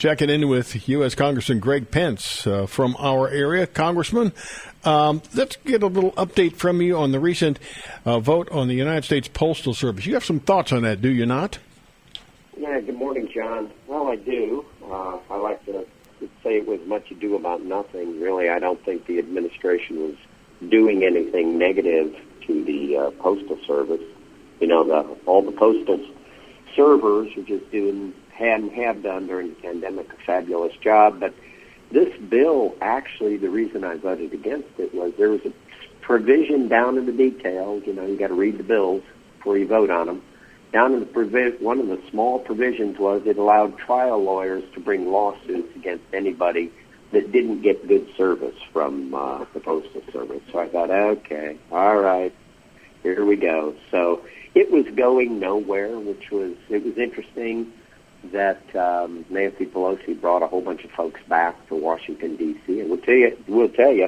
Checking in with U.S. Congressman Greg Pence from our area. Congressman, let's get a little update from you on the recent vote on the United States Postal Service. You have some thoughts on that, do you not? Yeah, good morning, John. Well, I do. I like to say it was much ado about nothing. Really, I don't think the administration was doing anything negative to the Postal Service. You know, all the postal servers are just doing and have done during the pandemic a fabulous job. But this bill, actually, the reason I voted against it was there was a provision down in the details. You know, you got to read the bills before you vote on them. Down in the one of the small provisions was it allowed trial lawyers to bring lawsuits against anybody that didn't get good service from the Postal Service. So I thought, okay, all right, here we go. So it was going nowhere, it was interesting that Nancy Pelosi brought a whole bunch of folks back to Washington, D.C., and we'll tell you,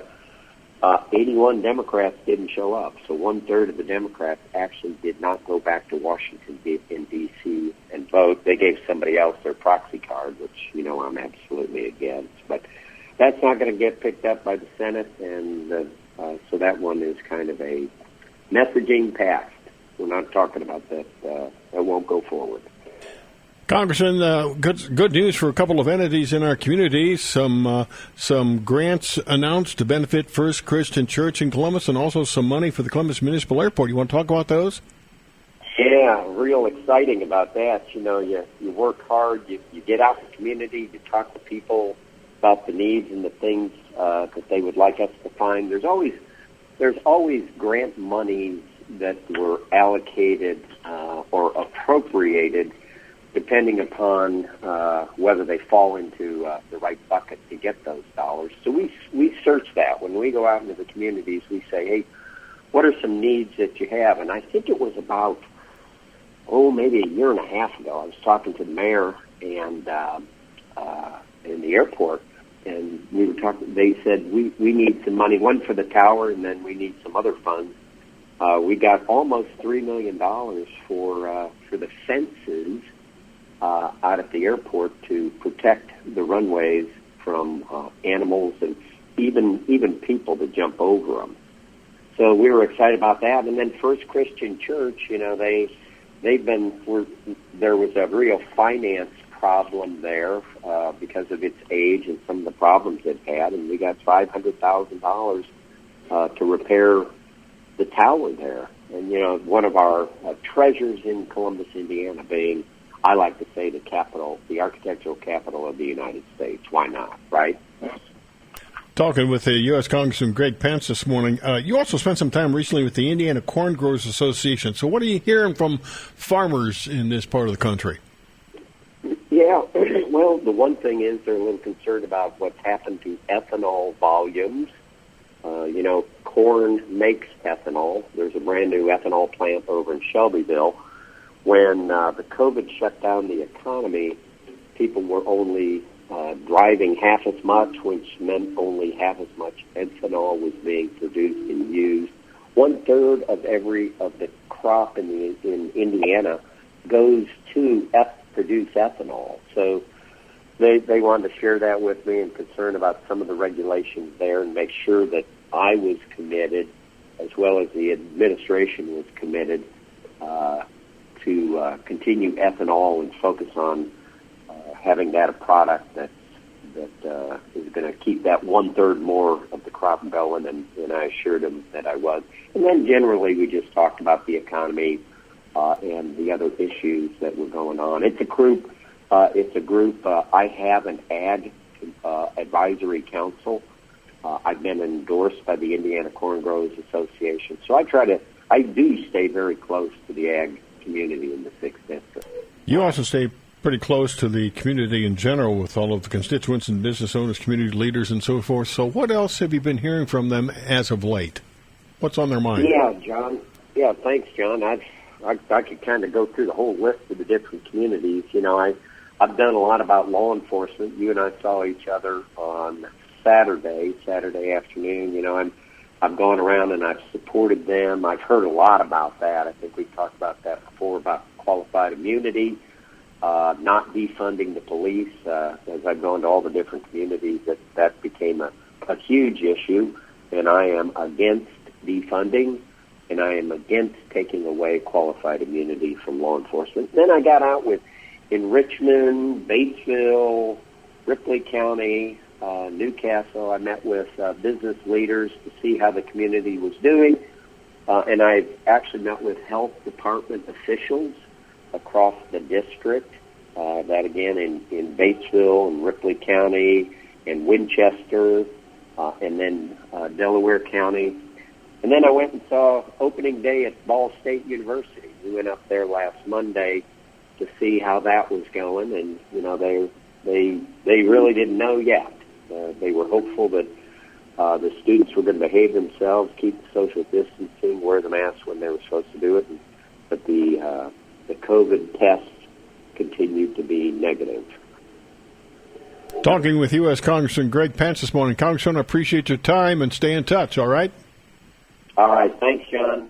81 Democrats didn't show up. So 1/3 of the Democrats actually did not go back to Washington, D.C. and vote. They gave somebody else their proxy card, which, you know, I'm absolutely against. But that's not going to get picked up by the Senate, and so that one is kind of a messaging past. We're not talking about that. That won't go forward. Congressman, good news for a couple of entities in our community. Some grants announced to benefit First Christian Church in Columbus, and also some money for the Columbus Municipal Airport. You want to talk about those? Yeah, real exciting about that. You know, you work hard, you get out in the community, you talk to people about the needs and the things that they would like us to find. There's always grant monies that were allocated or appropriated depending upon whether they fall into the right bucket to get those dollars. So we search that. When we go out into the communities, we say, hey, what are some needs that you have? And I think it was about, maybe a year and a half ago, I was talking to the mayor and in the airport, and we were talking. They said, we need some money, one for the tower, and then we need some other funds. We got almost $3 million for the fences out at the airport to protect the runways from animals and even people that jump over them. So we were excited about that. And then First Christian Church, you know, there was a real finance problem there because of its age and some of the problems it had, and we got $500,000 to repair the tower there. And, you know, one of our treasures in Columbus, Indiana, being, I like to say, the architectural capital of the United States. Why not, right? Talking with U.S. Congressman Greg Pence this morning. You also spent some time recently with the Indiana Corn Growers Association. So what are you hearing from farmers in this part of the country? Yeah, well, the one thing is they're a little concerned about what's happened to ethanol volumes. You know, corn makes ethanol. There's a brand new ethanol plant over in Shelbyville. When the COVID shut down the economy, people were only driving half as much, which meant only half as much ethanol was being produced and used. 1/3 of the crop in Indiana goes to produce ethanol. So they wanted to share that with me and concerned about some of the regulations there and make sure that I was committed, as well as the administration was committed, to continue ethanol and focus on having that a product that is going to keep that 1/3 more of the crop going, and I assured him that I was. And then generally we just talked about the economy and the other issues that were going on. It's a group. I have an ag advisory council. I've been endorsed by the Indiana Corn Growers Association, so I do stay very close to the ag community in the 6th District. You also stay pretty close to the community in general with all of the constituents and business owners, community leaders, and so forth. So what else have you been hearing from them as of late? What's on their mind? Yeah, John. Yeah, thanks, John. I could kind of go through the whole list of the different communities. You know, I've done a lot about law enforcement. You and I saw each other on Saturday afternoon. You know, I've gone around and I've supported them. I've heard a lot about that. I think we talked about that before, about qualified immunity. not defunding the police. As I've gone to all the different communities, that became a huge issue, and I am against defunding, and I am against taking away qualified immunity from law enforcement. Then I got out in Richmond, Batesville, Ripley County, Newcastle. I met with business leaders to see how the community was doing, and I've actually met with health department officials across the district, that again in Batesville and Ripley County and Winchester, and then Delaware County. And then I went and saw opening day at Ball State University. We went up there last Monday to see how that was going, and they really didn't know yet. They were hopeful that the students were going to behave themselves, keep the social distancing, wear the mask when they were supposed to do it, but the COVID tests continued to be negative. Talking with U.S. Congressman Greg Pence this morning. Congressman, I appreciate your time, and stay in touch, all right? All right. Thanks, John.